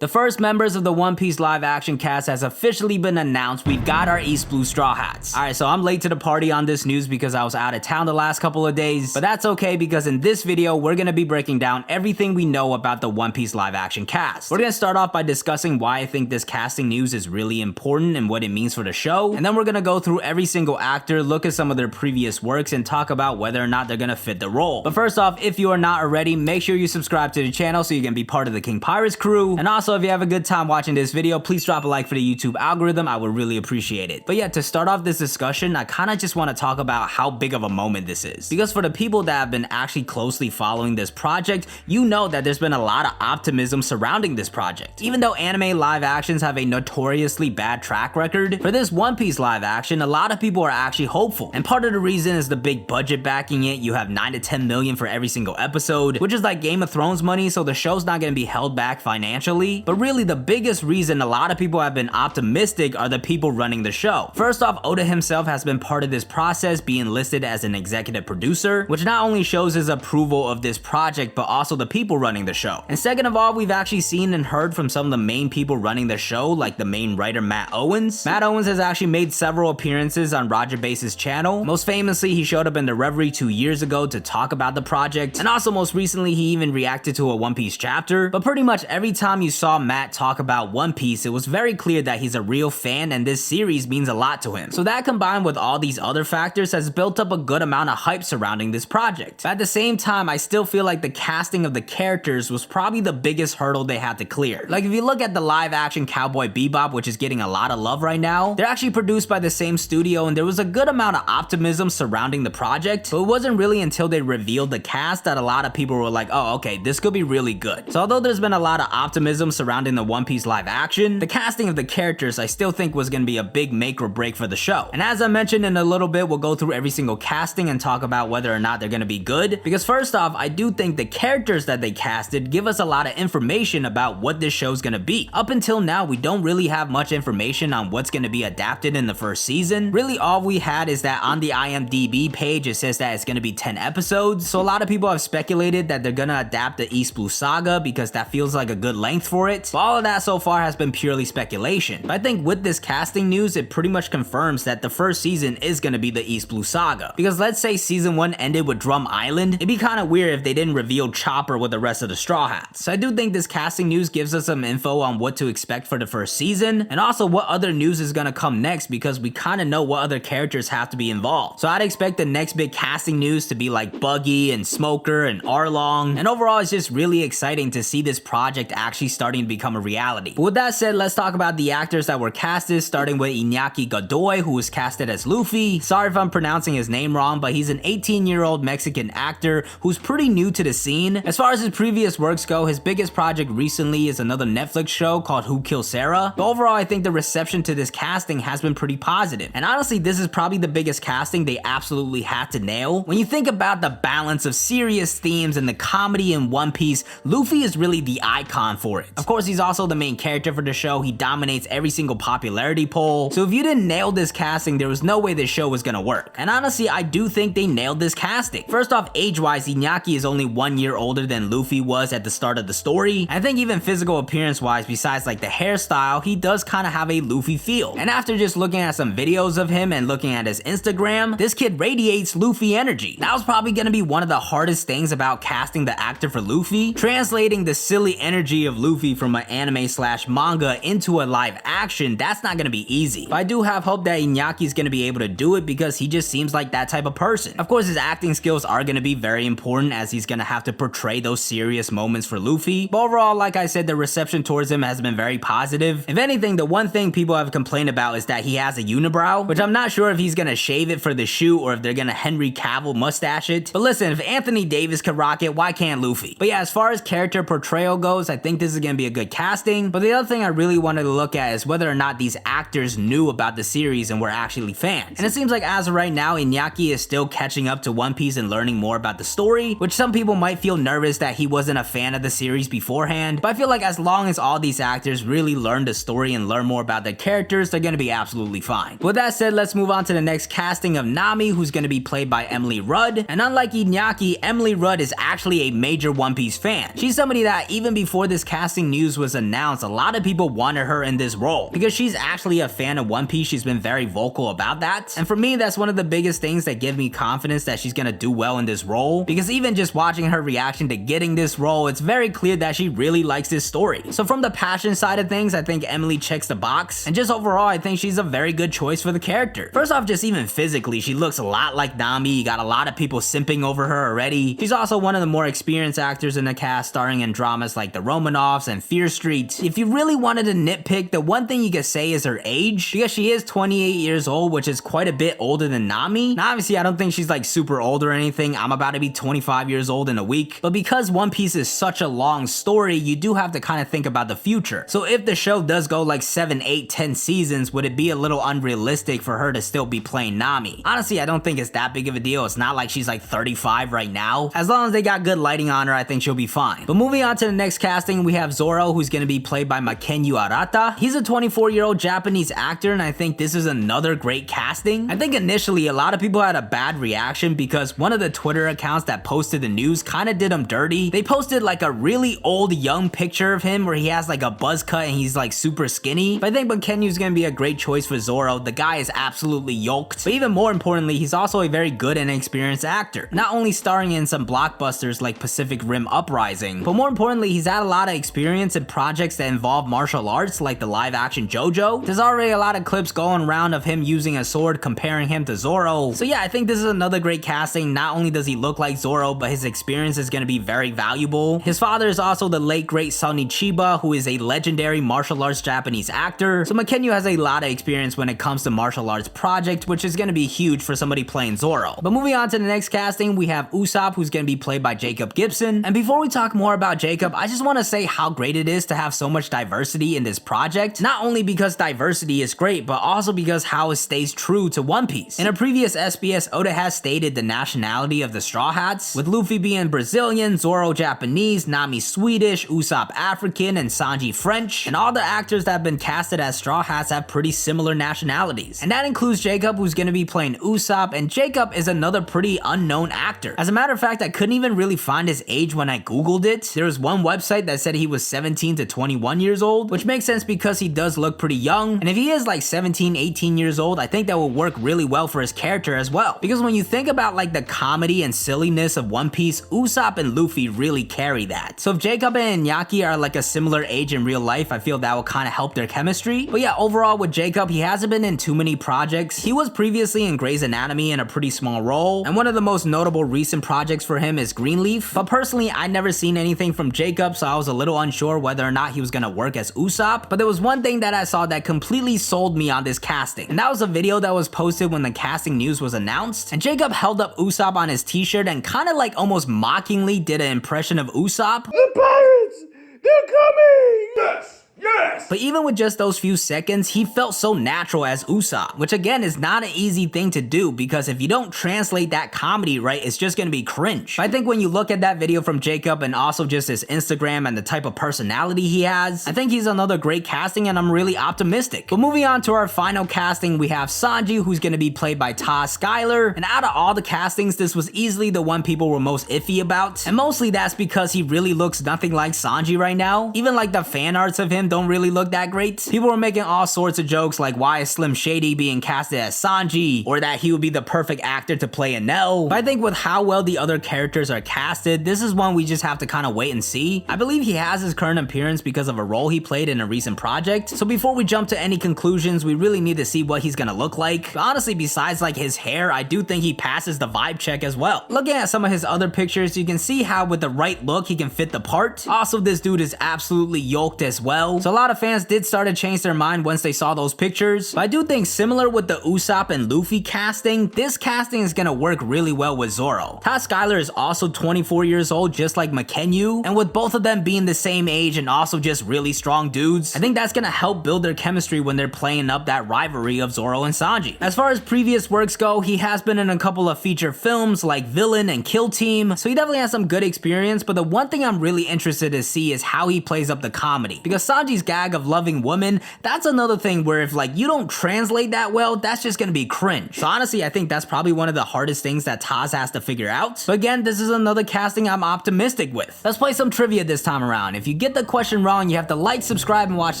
The first members of the One Piece live action cast has officially been announced. We've got our East Blue Straw Hats. Alright, so I'm late to the party on this news because I was out of town the last couple of days, but that's okay because in this video, we're gonna be breaking down everything we know about the One Piece live action cast. We're gonna start off by discussing why I think this casting news is really important and what it means for the show, and then we're gonna go through every single actor, look at some of their previous works, and talk about whether or not they're gonna fit the role. But first off, if you are not already, make sure you subscribe to the channel so you can be part of the King Pirates crew, and also if you have a good time watching this video, please drop a like for the YouTube algorithm. I would really appreciate it. But yeah, to start off this discussion, I kind of just want to talk about how big of a moment this is. Because for the people that have been actually closely following this project, you know that there's been a lot of optimism surrounding this project. Even though anime live actions have a notoriously bad track record, for this One Piece live action, a lot of people are actually hopeful. And part of the reason is the big budget backing it. You have 9 to 10 million for every single episode, which is like Game of Thrones money, so the show's not going to be held back financially. But really, the biggest reason a lot of people have been optimistic are the people running the show. First off, Oda himself has been part of this process, being listed as an executive producer, which not only shows his approval of this project, but also the people running the show. And second of all, we've actually seen and heard from some of the main people running the show, like the main writer Matt Owens. Matt Owens has actually made several appearances on Roger Base's channel. Most famously, he showed up in the Reverie 2 years ago to talk about the project, and also most recently, he even reacted to a One Piece chapter. But pretty much every time you saw Matt talk about One Piece, it was very clear that he's a real fan and this series means a lot to him. So that combined with all these other factors has built up a good amount of hype surrounding this project. But at the same time, I still feel like the casting of the characters was probably the biggest hurdle they had to clear. Like if you look at the live action Cowboy Bebop, which is getting a lot of love right now, they're actually produced by the same studio and there was a good amount of optimism surrounding the project, but it wasn't really until they revealed the cast that a lot of people were like, oh okay, this could be really good. So although there's been a lot of optimism surrounding the One Piece live action, the casting of the characters I still think was going to be a big make or break for the show. And as I mentioned, in a little bit, we'll go through every single casting and talk about whether or not they're going to be good. Because first off, I do think the characters that they casted give us a lot of information about what this show's going to be. Up until now, we don't really have much information on what's going to be adapted in the first season. Really, all we had is that on the IMDb page, it says that it's going to be 10 episodes. So a lot of people have speculated that they're going to adapt the East Blue Saga because that feels like a good length for it. But all of that so far has been purely speculation. But I think with this casting news, it pretty much confirms that the first season is going to be the East Blue Saga. Because let's say season 1 ended with Drum Island, it'd be kind of weird if they didn't reveal Chopper with the rest of the Straw Hats. So I do think this casting news gives us some info on what to expect for the first season, and also what other news is going to come next because we kind of know what other characters have to be involved. So I'd expect the next big casting news to be like Buggy and Smoker and Arlong, and overall it's just really exciting to see this project actually starting to become a reality. But with that said, let's talk about the actors that were casted, starting with Inaki Godoy, who was casted as Luffy. Sorry if I'm pronouncing his name wrong, but he's an 18-year-old Mexican actor who's pretty new to the scene. As far as his previous works go, his biggest project recently is another Netflix show called Who Killed Sarah. But overall, I think the reception to this casting has been pretty positive. And honestly, this is probably the biggest casting they absolutely had to nail. When you think about the balance of serious themes and the comedy in One Piece, Luffy is really the icon for it. Of course, he's also the main character for the show. He dominates every single popularity poll. So if you didn't nail this casting, there was no way this show was gonna work. And honestly, I do think they nailed this casting. First off, age-wise, Inaki is only 1 year older than Luffy was at the start of the story. I think even physical appearance-wise, besides like the hairstyle, he does kind of have a Luffy feel. And after just looking at some videos of him and looking at his Instagram, this kid radiates Luffy energy. That was probably gonna be one of the hardest things about casting the actor for Luffy. Translating the silly energy of Luffy from an anime/manga into a live action, that's not gonna be easy. But I do have hope that Inyaki's gonna be able to do it because he just seems like that type of person. Of course, his acting skills are gonna be very important as he's gonna have to portray those serious moments for Luffy. But overall, like I said, the reception towards him has been very positive. If anything, the one thing people have complained about is that he has a unibrow, which I'm not sure if he's gonna shave it for the shoot or if they're gonna Henry Cavill mustache it. But listen, if Anthony Davis could rock it, why can't Luffy? But yeah, as far as character portrayal goes, I think this is gonna be a good casting. But the other thing I really wanted to look at is whether or not these actors knew about the series and were actually fans. And it seems like as of right now, Inaki is still catching up to One Piece and learning more about the story, which some people might feel nervous that he wasn't a fan of the series beforehand. But I feel like as long as all these actors really learn the story and learn more about their characters, they're gonna be absolutely fine. With that said, let's move on to the next casting of Nami, who's gonna be played by Emily Rudd. And unlike Inaki, Emily Rudd is actually a major One Piece fan. She's somebody that even before this casting casting news was announced, a lot of people wanted her in this role because she's actually a fan of One Piece. She's been very vocal about that. And for me, that's one of the biggest things that give me confidence that she's gonna do well in this role, because even just watching her reaction to getting this role, it's very clear that she really likes this story. So from the passion side of things, I think Emily checks the box, and just overall, I think she's a very good choice for the character. First off, just even physically, she looks a lot like Nami. You got a lot of people simping over her already. She's also one of the more experienced actors in the cast, starring in dramas like The Romanovs and Fear Street. If you really wanted to nitpick, the one thing you could say is her age, because she is 28 years old, which is quite a bit older than Nami. Now, obviously, I don't think she's like super old or anything. I'm about to be 25 years old in a week, but because One Piece is such a long story, you do have to kind of think about the future. So if the show does go like 7, 8, 10 seasons, would it be a little unrealistic for her to still be playing Nami? Honestly, I don't think it's that big of a deal. It's not like she's like 35 right now. As long as they got good lighting on her, I think she'll be fine. But moving on to the next casting, we have Zoro, who's going to be played by Makenyu Arata. He's a 24-year-old Japanese actor, and I think this is another great casting. I think initially a lot of people had a bad reaction because one of the Twitter accounts that posted the news kind of did him dirty. They posted like a really old young picture of him where he has like a buzz cut and he's like super skinny. But I think Makenyu's gonna be a great choice for Zoro. The guy is absolutely yoked. But even more importantly, he's also a very good and experienced actor. Not only starring in some blockbusters like Pacific Rim Uprising, but more importantly, he's had a lot of experience in projects that involve martial arts like the live action JoJo. There's already a lot of clips going around of him using a sword, comparing him to Zoro. So yeah, I think this is another great casting. Not only does he look like Zoro, but his experience is going to be very valuable. His father is also the late great Sonny Chiba, who is a legendary martial arts Japanese actor. So Mackenyu has a lot of experience when it comes to martial arts project, which is going to be huge for somebody playing Zoro. But moving on to the next casting, we have Usopp, who's going to be played by Jacob Gibson. And before we talk more about Jacob, I just want to say how great it is to have so much diversity in this project. Not only because diversity is great, but also because how it stays true to One Piece. In a previous SBS, Oda has stated the nationality of the Straw Hats, with Luffy being Brazilian, Zoro Japanese, Nami Swedish, Usopp African, and Sanji French. And all the actors that have been casted as Straw Hats have pretty similar nationalities. And that includes Jacob, who's going to be playing Usopp, and Jacob is another pretty unknown actor. As a matter of fact, I couldn't even really find his age when I googled it. There was one website that said he was 17 to 21 years old, which makes sense because he does look pretty young. And if he is like 17, 18 years old, I think that will work really well for his character as well. Because when you think about like the comedy and silliness of One Piece, Usopp and Luffy really carry that. So if Jacob and Iñaki are like a similar age in real life, I feel that will kind of help their chemistry. But yeah, overall with Jacob, he hasn't been in too many projects. He was previously in Grey's Anatomy in a pretty small role, and one of the most notable recent projects for him is Greenleaf. But personally, I'd never seen anything from Jacob, so I was a little unsure whether or not he was gonna work as Usopp. But there was one thing that I saw that completely sold me on this casting, and that was a video that was posted when the casting news was announced, and Jacob held up Usopp on his t-shirt and kind of like almost mockingly did an impression of Usopp. The pirates! They're coming! Yes! Yes! But even with just those few seconds, he felt so natural as Usopp, which again is not an easy thing to do because if you don't translate that comedy right, it's just gonna be cringe. But I think when you look at that video from Jacob and also just his Instagram and the type of personality he has, I think he's another great casting and I'm really optimistic. But moving on to our final casting, we have Sanji, who's gonna be played by Taz Skylar. And out of all the castings, this was easily the one people were most iffy about. And mostly that's because he really looks nothing like Sanji right now. Even like the fan arts of him don't really look that great. People were making all sorts of jokes like why is Slim Shady being casted as Sanji, or that he would be the perfect actor to play Enel. But I think with how well the other characters are casted, this is one we just have to kind of wait and see. I believe he has his current appearance because of a role he played in a recent project. So before we jump to any conclusions, we really need to see what he's gonna look like. But honestly, besides like his hair, I do think he passes the vibe check as well. Looking at some of his other pictures, you can see how with the right look, he can fit the part. Also, this dude is absolutely yoked as well. So a lot of fans did start to change their mind once they saw those pictures. But I do think similar with the Usopp and Luffy casting, this casting is gonna work really well with Zoro. Taz Skylar is also 24 years old, just like Mackenyu, and with both of them being the same age and also just really strong dudes, I think that's gonna help build their chemistry when they're playing up that rivalry of Zoro and Sanji. As far as previous works go, he has been in a couple of feature films like Villain and Kill Team, so he definitely has some good experience, but the one thing I'm really interested to see is how he plays up the comedy, because Sanji's gag of loving women, that's another thing where if like you don't translate that well, that's just gonna be cringe. So honestly, I think that's probably one of the hardest things that Taz has to figure out. But again, this is another casting I'm optimistic with. Let's play some trivia this time around. If you get the question wrong, you have to like, subscribe, and watch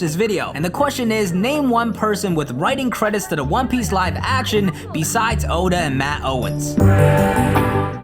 this video. And the question is, name one person with writing credits to the One Piece live action besides Oda and Matt Owens.